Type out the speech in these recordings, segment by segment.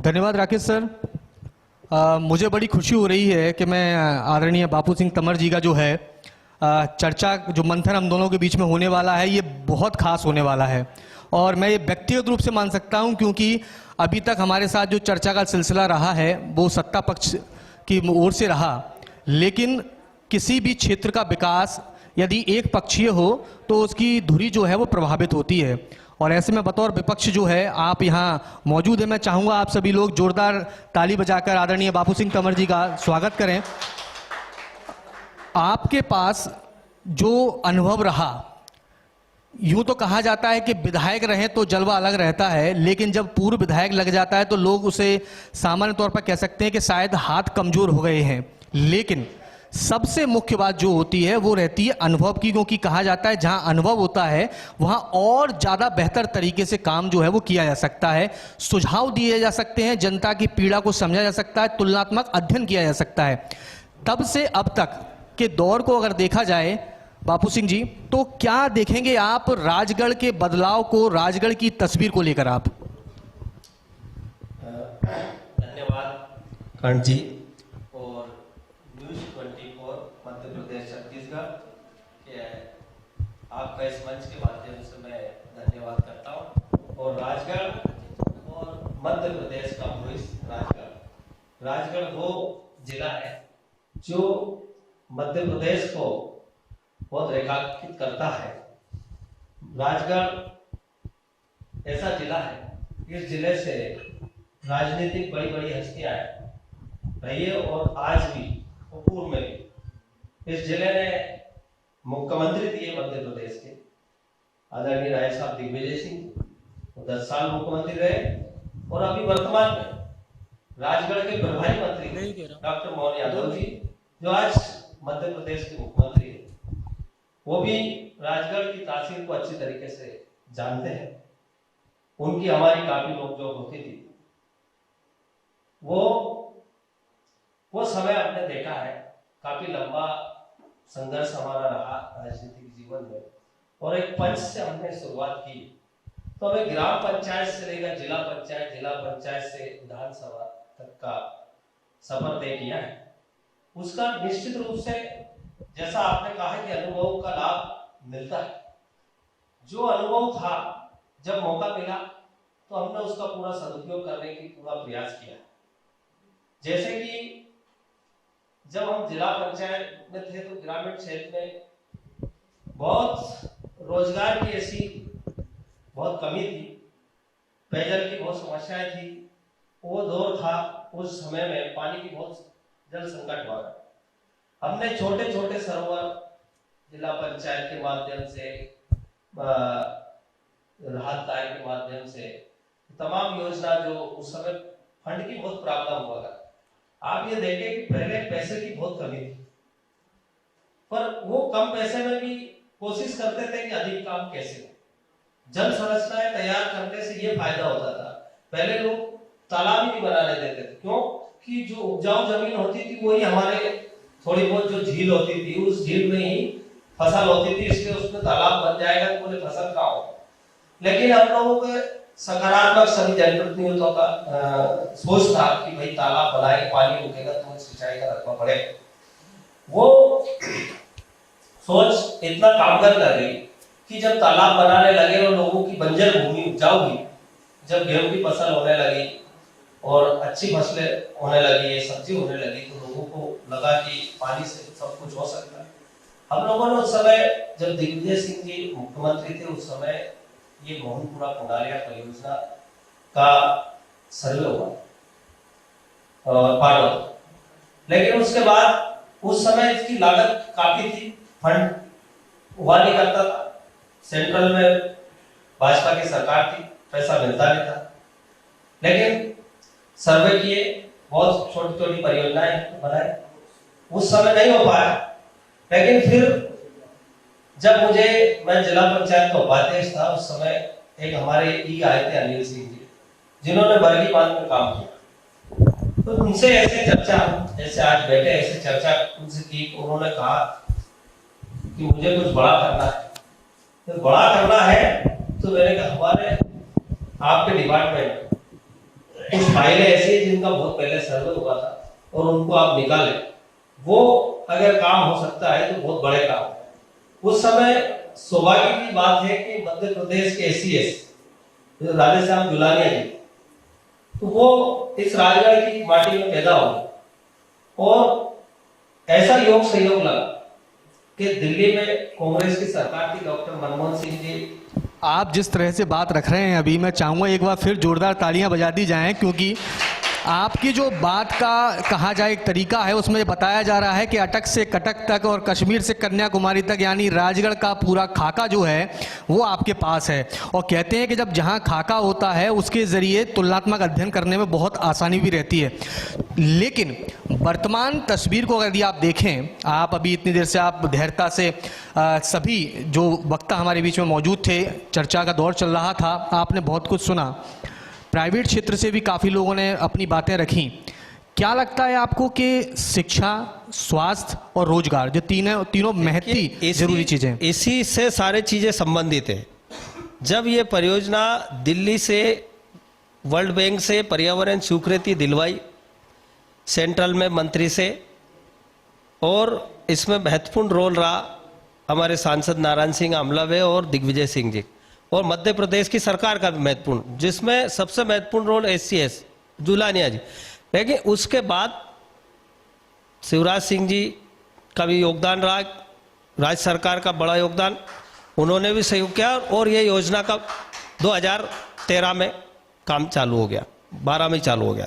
धन्यवाद राकेश सर। मुझे बड़ी खुशी हो रही है कि मैं आदरणीय बापू सिंह तंवर जी का जो है चर्चा जो मंथन हम दोनों के बीच में होने वाला है ये बहुत खास होने वाला है। और मैं ये व्यक्तिगत रूप से मान सकता हूं क्योंकि अभी तक हमारे साथ जो चर्चा का सिलसिला रहा है वो सत्ता पक्ष की ओर से रहा, लेकिन किसी भी क्षेत्र का विकास यदि एक पक्षीय हो तो उसकी धुरी जो है वो प्रभावित होती है। और ऐसे में बतौर विपक्ष जो है आप यहाँ मौजूद हैं, मैं चाहूँगा आप सभी लोग जोरदार ताली बजाकर आदरणीय बापू सिंह तंवर जी का स्वागत करें। आपके पास जो अनुभव रहा, यूं तो कहा जाता है कि विधायक रहे तो जलवा अलग रहता है, लेकिन जब पूर्व विधायक लग जाता है तो लोग उसे सामान्य तौर पर कह सकते हैं कि शायद हाथ कमजोर हो गए हैं। लेकिन सबसे मुख्य बात जो होती है वो रहती है अनुभव की, क्योंकि कहा जाता है जहां अनुभव होता है वहां और ज़्यादा बेहतर तरीके से काम जो है वो किया जा सकता है, सुझाव दिए जा सकते हैं, जनता की पीड़ा को समझा जा सकता है, तुलनात्मक अध्ययन किया जा सकता है। तब से अब तक के दौर को अगर देखा जाए बापू सिंह जी, तो क्या देखेंगे आप राजगढ़ के बदलाव को, राजगढ़ की तस्वीर को लेकर आप? धन्यवाद कांत जी और न्यूज 24 मध्य प्रदेश छत्तीसगढ़ के आपका इस मंच के माध्यम से मैं धन्यवाद करता हूँ। और राजगढ़ और मध्य प्रदेश का भविष्य, राजगढ़ वो जिला है जो मध्य प्रदेश को बहुत रेखांकित करता है। राजगढ़ ऐसा जिला है, इस जिले से राजनीतिक बड़ी बड़ी हस्तियां रही है और आज भी और पूर्व में भी। इस जिले ने मुख्यमंत्री दिए मध्य प्रदेश के आदरणीय राय साहब दिग्विजय सिंह, 10 साल मुख्यमंत्री रहे। और अभी वर्तमान में राजगढ़ के प्रभारी मंत्री डॉक्टर मोहन यादव जी जो आज मध्य प्रदेश के मुख्यमंत्री है, वो भी राजगढ़ की तासीर को अच्छी तरीके से जानते हैं। उनकी हमारी काफी नोकझोंक होती थी। वो समय हमने देखा है, काफी लंबा संघर्ष हमारा रहा राजनीतिक जीवन में। और एक पंच से हमने शुरुआत की, तो हमें ग्राम पंचायत से लेकर जिला पंचायत से विधानसभा तक का सफर तय किया है। उसका निश्चित रूप से जैसा आपने कहा कि अनुभव का लाभ मिलता है। जो अनुभव था, जब मौका मिला तो हमने उसका पूरा सदुपयोग करने की पूरा प्रयास किया। जैसे कि जब हम जिला पंचायत में थे तो ग्रामीण क्षेत्र में बहुत रोजगार की ऐसी बहुत कमी थी, पेयजल की बहुत समस्याएं थी। वो दौर था, उस समय में पानी की बहुत जल संकट हुआ। हमने छोटे छोटे सरोवर जिला पंचायत के माध्यम से, राहत कार्य के माध्यम से, तमाम योजना जो उस समय फंड की बहुत प्रॉब्लम हुआ था। आप ये देखें कि पहले पैसे की बहुत कमी थी, पर वो कम पैसे में भी कोशिश करते थे कि अधिक काम कैसे हो। जल संरचनाएं तैयार करने से ये फायदा होता था, पहले लोग तालाब ही नहीं बनाने देते थे। क्यों? कि जो उपजाऊ जमीन होती थी वही हमारे थोड़ी बहुत जो झील होती थी, उस झील में ही फसल होती थी, इसलिए उसमें तालाब बन जाएगा तो बोले फसल का हो। लेकिन हम लोगों के सकारात्मक सभी जनप्रतिनिधियों का सोच था कि भाई तालाब बनाए, पानी रुकेगा तो सिंचाई का रखना पड़ेगा। वो सोच इतना कामगर कर गई कि जब तालाब बनाने लगे और लोगों की बंजर भूमि उपजाऊ हुई, जब गेहूं की फसल होने लगी और अच्छी फसलें होने लगी, सब्जी होने लगी, तो लोगों को लगा कि पानी से सब कुछ हो सकता है। हम लोगों ने उस समय जब दिग्विजय सिंह जी मुख्यमंत्री थे, उस समय ये मोहनपुरा कुंडालिया परियोजना का सर्वे हुआ पार्वत। लेकिन उसके बाद उस समय इसकी लागत काफी थी, फंड हुआ नहीं करता था। सेंट्रल में भाजपा की सरकार थी, पैसा मिलता नहीं था। लेकिन सर्वे किए, बहुत छोटी छोटी परियोजनाएं बनाए, उस समय नहीं हो पाया। लेकिन फिर जब मैं जिला पंचायत का उपाध्यक्ष था, उस समय एक हमारे आए थे अनिल सिंह जी, जिन्होंने बरगी बांध में काम किया। तो उनसे ऐसे चर्चा, जैसे आज बैठे ऐसे चर्चा उनसे की, उन्होंने कहा कि मुझे कुछ बड़ा करना है। तो बड़ा करना है तो मैंने कहा हमारे आपके डिपार्टमेंट कुछ फाइलें ऐसी हैं जिनका बहुत पहले सर्वे हुआ था और उनको आप निकालें, वो अगर काम हो सकता है तो बहुत बड़े काम है। उस समय सौभाग्य की बात है कि मध्य प्रदेश के ACS राधेश्याम जुलानिया जी, तो वो इस राजगढ़ की माटी में पैदा हुए और ऐसा योग संयोग लगा कि दिल्ली में कांग्रेस की सरकार थी, डॉक्टर मनमोहन सिंह जी। आप जिस तरह से बात रख रहे हैं अभी, मैं चाहूँगा एक बार फिर जोरदार तालियां बजा दी जाएं, क्योंकि आपकी जो बात का कहा जाए एक तरीका है उसमें बताया जा रहा है कि अटक से कटक तक और कश्मीर से कन्याकुमारी तक, यानी राजगढ़ का पूरा खाका जो है वो आपके पास है। और कहते हैं कि जब जहां खाका होता है उसके ज़रिए तुलनात्मक अध्ययन करने में बहुत आसानी भी रहती है। लेकिन वर्तमान तस्वीर को यदि आप देखें, आप अभी इतनी देर से आप धैर्यता से सभी जो वक्ता हमारे बीच में मौजूद थे, चर्चा का दौर चल रहा था, आपने बहुत कुछ सुना, प्राइवेट क्षेत्र से भी काफ़ी लोगों ने अपनी बातें रखी। क्या लगता है आपको कि शिक्षा, स्वास्थ्य और रोजगार जो तीनों महत्वपूर्ण जरूरी चीज़ें, इसी से सारे चीज़ें संबंधित है। जब ये परियोजना दिल्ली से, वर्ल्ड बैंक से पर्यावरण स्वीकृति दिलवाई, सेंट्रल में मंत्री से, और इसमें महत्वपूर्ण रोल रहा हमारे सांसद नारायण सिंह आमलावे और दिग्विजय सिंह जी, और मध्य प्रदेश की सरकार का भी महत्वपूर्ण, जिसमें सबसे महत्वपूर्ण रोल ACS जुलानिया जी। लेकिन उसके बाद शिवराज सिंह जी का भी योगदान रहा, राज्य सरकार का बड़ा योगदान, उन्होंने भी सहयोग किया और ये योजना का 2013 में काम चालू हो गया, 12 में चालू हो गया।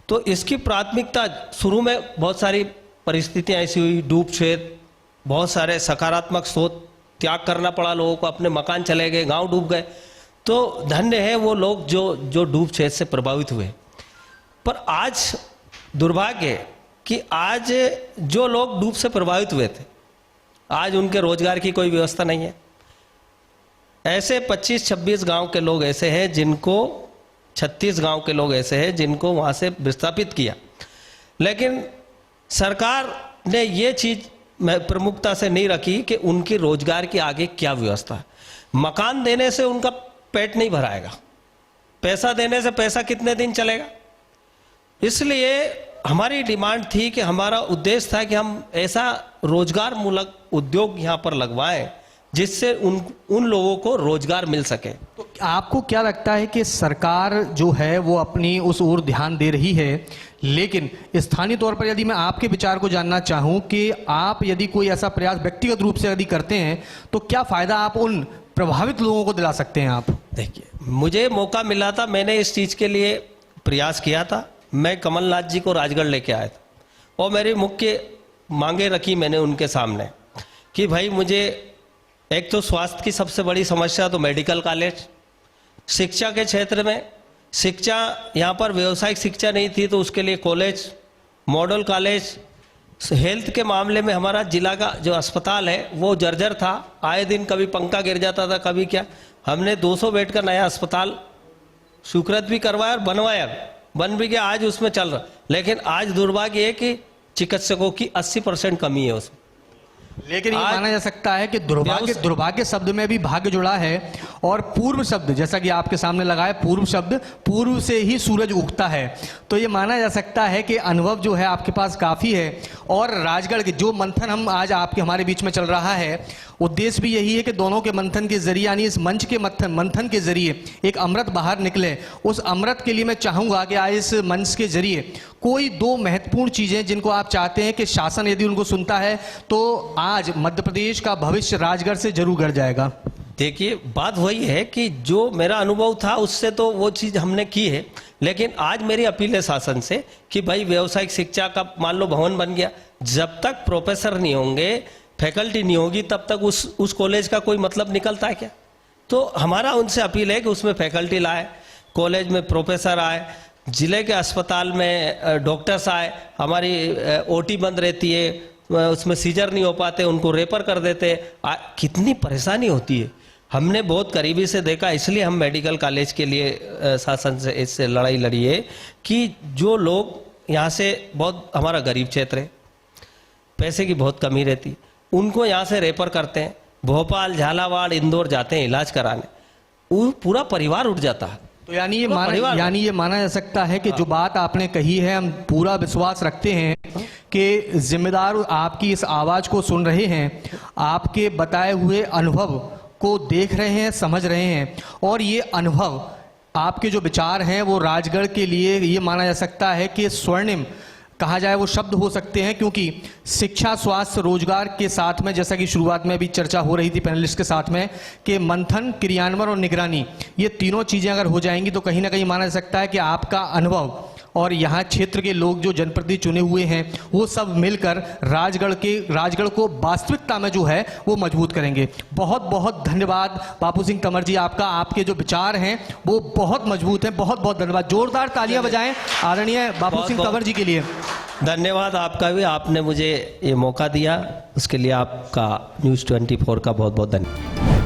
तो इसकी प्राथमिकता शुरू में बहुत सारी परिस्थितियाँ ऐसी हुई, डूब क्षेत्र, बहुत सारे सकारात्मक स्रोत त्याग करना पड़ा लोगों को, अपने मकान चले गए, गांव डूब गए। तो धन्य है वो लोग जो डूब क्षेत्र से प्रभावित हुए। पर आज दुर्भाग्य है कि आज जो लोग डूब से प्रभावित हुए थे, आज उनके रोजगार की कोई व्यवस्था नहीं है। ऐसे 25-26 गांव के लोग ऐसे हैं जिनको, 36 गांव के लोग ऐसे हैं जिनको वहां से विस्थापित किया, लेकिन सरकार ने ये चीज प्रमुखता से नहीं रखी कि उनकी रोजगार की आगे क्या व्यवस्था है। मकान देने से उनका पेट नहीं भराएगा, पैसा देने से पैसा कितने दिन चलेगा। इसलिए हमारी डिमांड थी कि हमारा उद्देश्य था कि हम ऐसा रोजगार मूलक उद्योग यहाँ पर लगवाएं जिससे उन लोगों को रोजगार मिल सके। तो आपको क्या लगता है कि सरकार जो है वो अपनी उस ओर ध्यान दे रही है, लेकिन स्थानीय तौर पर यदि मैं आपके विचार को जानना चाहूं कि आप यदि कोई ऐसा प्रयास व्यक्तिगत रूप से यदि करते हैं तो क्या फायदा आप उन प्रभावित लोगों को दिला सकते हैं? आप देखिए, मुझे मौका मिला था, मैंने इस चीज के लिए प्रयास किया था। मैं कमलनाथ जी को राजगढ़ लेके आया था और मेरी मुख्य मांगे रखी मैंने उनके सामने कि भाई मुझे एक तो स्वास्थ्य की सबसे बड़ी समस्या तो मेडिकल कॉलेज, शिक्षा के क्षेत्र में शिक्षा, यहाँ पर व्यावसायिक शिक्षा नहीं थी तो उसके लिए कॉलेज, मॉडल कॉलेज, हेल्थ के मामले में हमारा जिला का जो अस्पताल है वो जर्जर था, आए दिन कभी पंखा गिर जाता था, कभी क्या। हमने 200 बेड का नया अस्पताल स्वीकृत भी करवाया और बनवाया, बन भी गया, आज उसमें चल रहा। लेकिन आज दुर्भाग्य है कि चिकित्सकों की 80% कमी है उसमें। लेकिन ये माना जा सकता है कि दुर्भाग्य शब्द में भी भाग्य जुड़ा है, और पूर्व शब्द, जैसा कि आपके सामने लगा है, पूर्व शब्द, पूर्व से ही सूरज उगता है। तो ये माना जा सकता है कि अनुभव जो है आपके पास काफ़ी है, और राजगढ़ के जो मंथन हम आज हमारे बीच में चल रहा है, उद्देश्य भी यही है कि दोनों के मंथन के जरिए, यानी इस मंच के मंथन के जरिए एक अमृत बाहर निकले। उस अमृत के लिए मैं चाहूँगा कि आज इस मंच के जरिए कोई 2 महत्वपूर्ण चीज़ें जिनको आप चाहते हैं कि शासन यदि उनको सुनता है तो आज मध्य प्रदेश का भविष्य राजगढ़ से जरूर गढ़ जाएगा। देखिए, बात वही है कि जो मेरा अनुभव था उससे तो वो चीज़ हमने की है, लेकिन आज मेरी अपील है शासन से कि भाई व्यावसायिक शिक्षा का मान लो भवन बन गया, जब तक प्रोफेसर नहीं होंगे, फैकल्टी नहीं होगी, तब तक उस कॉलेज का कोई मतलब निकलता है क्या? तो हमारा उनसे अपील है कि उसमें फैकल्टी लाए, कॉलेज में प्रोफेसर आए, जिले के अस्पताल में डॉक्टर्स आए। हमारी OT बंद रहती है, उसमें सीजर नहीं हो पाते, उनको रेफर कर देते। कितनी परेशानी होती है, हमने बहुत करीबी से देखा। इसलिए हम मेडिकल कॉलेज के लिए शासन से इससे लड़ाई लड़ी है कि जो लोग यहाँ से, बहुत हमारा गरीब क्षेत्र है, पैसे की बहुत कमी रहती, उनको यहाँ से रेफर करते हैं, भोपाल, झालावाड़, इंदौर जाते हैं इलाज कराने, वो पूरा परिवार उठ जाता है। तो यानी परिवार ये माना जा सकता है कि जो बात आपने कही है, हम पूरा विश्वास रखते हैं कि जिम्मेदार आपकी इस आवाज को सुन रहे हैं, आपके बताए हुए अनुभव को देख रहे हैं, समझ रहे हैं, और ये अनुभव आपके जो विचार हैं वो राजगढ़ के लिए ये माना जा सकता है कि स्वर्णिम कहा जाए वो शब्द हो सकते हैं, क्योंकि शिक्षा, स्वास्थ्य, रोजगार के साथ में, जैसा कि शुरुआत में अभी चर्चा हो रही थी पैनलिस्ट के साथ में, कि मंथन, क्रियान्वयन और निगरानी, ये तीनों चीजें अगर हो जाएंगी तो कहीं ना कहीं माना जा सकता है कि आपका अनुभव और यहाँ क्षेत्र के लोग जो जनप्रतिनिधि चुने हुए हैं वो सब मिलकर राजगढ़ को वास्तविकता में जो है वो मजबूत करेंगे। बहुत बहुत धन्यवाद बापू सिंह तंवर जी, आपका, आपके जो विचार हैं वो बहुत मजबूत हैं। बहुत बहुत धन्यवाद, जोरदार तालियां बजाएं आदरणीय बापू सिंह तंवर जी के लिए। धन्यवाद आपका भी, आपने मुझे ये मौका दिया, उसके लिए आपका न्यूज़ 24 का बहुत बहुत धन्यवाद।